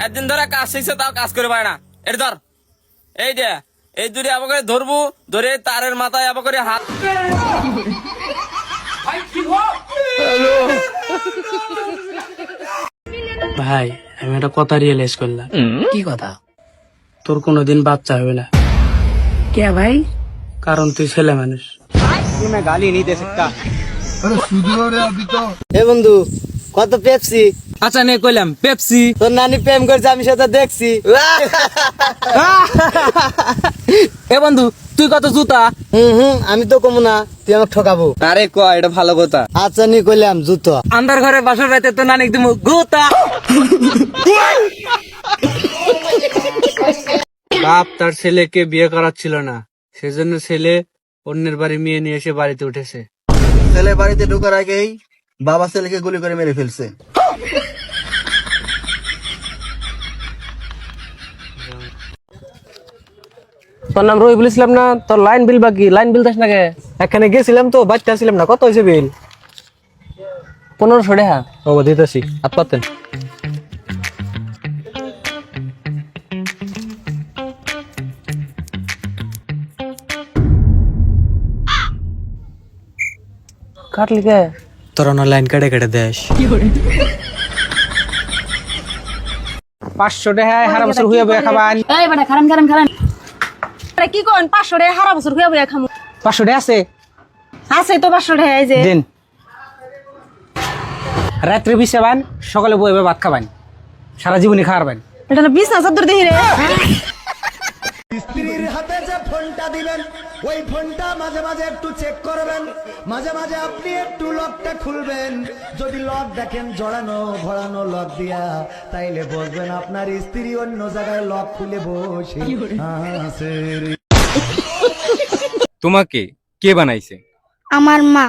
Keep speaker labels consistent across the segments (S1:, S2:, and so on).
S1: একদিন ধরে কাজ শিখছে তাও কাজ করে পারে না। এটা ধর, এই যে এই দূরে আবার করে ধরবো, ধরে তারের মাথায় আবার করে হাত।
S2: ভাই আমি একটা কথা রিয়েলাইজ করলাম।
S3: কি কথা?
S2: তোর কোনোদিন বাচ্চা হবে না।
S3: কে ভাই?
S2: কারণ তুই ছেলে মানুষ।
S4: এ বন্ধু, কত পেপসি?
S1: আচ্ছা নে কইলাম পেপসি।
S4: তোর নানি প্রেম করছে, আমি সেটা দেখছি।
S1: এ বন্ধু তুই কত জুতা?
S4: আমি তো কমু না, তুই আমাকে ঠকাবো।
S1: আরে ক, এটা ভালো কথা।
S4: আচ্ছা নি কইলাম জুতো।
S1: আন্দার ঘরে বাসর রাইতে তো নানিক দিমু গুতা।
S2: বাপ তার ছেলেকে বিয়ে করাচ্ছিল না, সেজন্য ছেলে অন্যের বাড়ি মেয়ে নিয়ে এসে বাড়িতে উঠেছে।
S4: ছেলে বাড়িতে ঢোকার আগেই বাবা ছেলেকে গুলি করে মেরে ফেলছে।
S3: তোর নাম রবি বলেছিলাম না? তোর লাইন বিল বাকি, লাইন বিল দাস না কে?
S4: এখানে গেছিলাম তো, বাচ্চা ছিলাম না। কত হয়েছে বিল?
S3: 1500 টাকা।
S4: ও দিতেছি, হাত পাতেন।
S3: কাটলি কে?
S2: তোর না লাইন কেটে কেটে দেশ।
S3: 500 টাকা হারা বছর হইয়া বইয়া খাবান।
S5: এই বেটা খারান খারান খারান, আরে কি কোন 500 টাকা হারা বছর হইয়া বইয়া খামু?
S3: 500 টাকা আছে?
S5: আছে তো 500 টাকা, এই যে
S3: দিন। রাত্রে বিছাবান, সকালে বইবে ভাত খাবান, সারা জীবনই খাওয়ারবেন।
S5: এটা না বিছনা চাদর দেখি রে।
S6: স্ত্রীর হাতে যে ফোনটা দিবেন, ওই ফোনটা মাঝে মাঝে একটু চেক করবেন। মাঝে মাঝে আপনি একটু লকটা খুলবেন। যদি লক দেখেন জড়ানো ঘোরানো লক দিয়া, তাইলে বুঝবেন আপনার স্ত্রী অন্য জায়গায় লক খুলে বসে আছে।
S7: তোমাকে কে বানাইছে?
S8: আমার মা।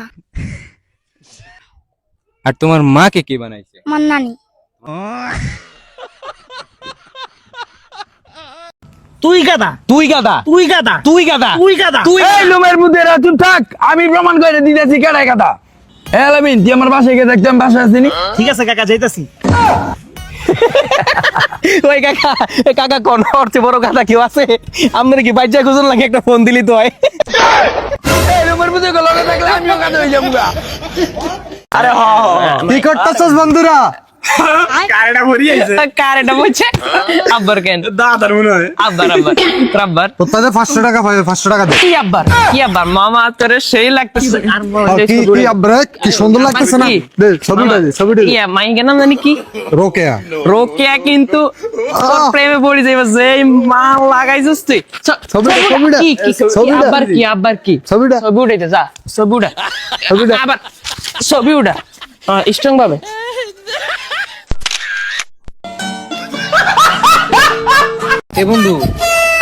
S7: আর তোমার মাকে কে বানাইছে?
S8: আমার নানি।
S3: তুই গাদা, তুই গাদা, তুই গাদা, তুই গাদা, তুই গাদা, তুই।
S9: এই লোমের মধ্যে চুপ থাক, আমি প্রমাণ করে দিতেছি কেডাই কথা। এলামিন, তুই আমার বাসায় গিয়ে দেখতাম, বাসায় আসিনি।
S3: ঠিক আছে কাকা, যাইতাছি। ওই কাকা, কাকা কোন অর্থে বড় কথা কেউ আছে? আপনার কি বাচ্চা খুঁজুন লাগে, একটা ফোন দিলি তো হয়।
S9: এই লোমের মধ্যে গলাটা দেখলে আমিও কাঁদে হয়ে যাবো গা।
S3: আরে হ
S4: কি করতেছস বন্ধুরা?
S3: কারেটা ভরি আইছে। কারেটা বলছে আব্বার কেন? দাদার মনে হয়। আব্বার আব্বার আব্বার
S4: তোদের 500 টাকা পাবে, 500 টাকা দে।
S3: কি আব্বার, কি আব্বার? মামা তোরে সেই লাগতেছে। আর
S4: কি আব্রা, কি সুন্দর লাগতেছে না? দে ছবিটা দে, ছবিটা দে।
S3: ইয়া মাই কেন জানি কি
S4: রোকেয়া।
S3: রোকেয়া, কিন্তু তোর প্রেমে পড়ে যাইবা যেই মা লাগাইছিস তুই।
S4: ছবিটা,
S3: কি কি
S4: ছবিটা,
S3: আব্বার কি, আব্বার কি?
S4: ছবিটা,
S3: ছবি উঠাইতে যা, ছবি উঠা,
S4: ছবিটা।
S3: আবার ছবি উঠা স্ট্রং ভাবে। এ বন্ধু,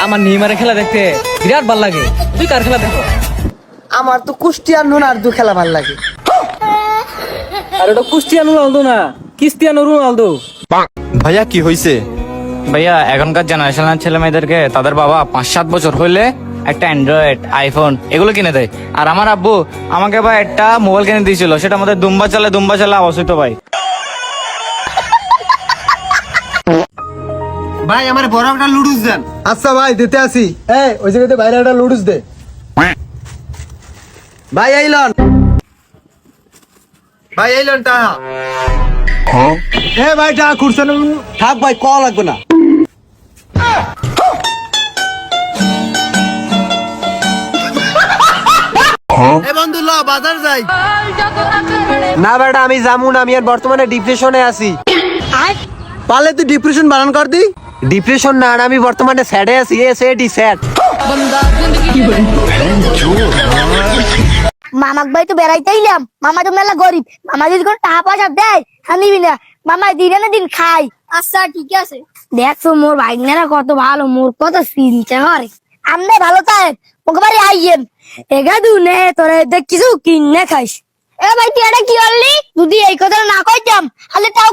S3: আমার নেইমারের খেলা দেখতে বিরাট ভালো লাগে। তুই কার খেলা দেখো?
S4: আমার তো কুষ্টিয়ানো আর দু খেলা ভালো লাগে।
S3: আর ওটা ক্রিস্টিয়ানো রোনালদো না, ক্রিস্টিয়ানো রোনালদো।
S7: ভাইয়া কি হইছে? ভাইয়া এখনকার জেনারেশনের ছেলে মেয়েদেরকে তাদের বাবা 5-7 বছর হইলে একটা অ্যান্ড্রয়েড, আইফোন এগুলো কিনে দেয়। আর আমার আব্বু আমাকে ভাই একটা মোবাইল কিনে দিয়েছিল, সেটা আমাদের দুম্বা চালে আওয়াজ হইতো ভাই।
S4: ভাই আমার বড় একটা লুডুস দেন। আচ্ছা ভাই দিতে আসি। এই ওই জায়গাতে বাইরে একটা লুডুস দে। ভাই আইলন, ভাই আইলন টা। এ ভাই টা খুরছেন থাক ভাই, কল লাগবে না। এ বন্ধু ল বাজার যাই। না বেটা আমি যামু না, আমি আর বর্তমানে ডিপ্রেশনে আছি। পারলে তুই ডিপ্রেশন বানান কর দি। ডিপ্রেশন না, আমি বর্তমানে স্যাডে আছি। স্যাড।
S8: মামাক বাড়ি তো বেড়াইতে আইলাম, মামা তো মেলা গরিব, মামা যদি কোনো টাকা পয়সা দেয় নিবি না, মামা দিনে না দিন খাই। আচ্ছা ঠিক আছে। দেখছো মোর ভাইগনারা কত ভালো, মোর কত চিন্তা করে। আমনে ভালো তাই ওকে বাড়ি আইয়েন, এগা দুনে তোরে দেখ কিছু কিনে খাইস। এ ভাই তুই এটা কি করলি? যদি এই কথা না কইতাম তাহলে তাও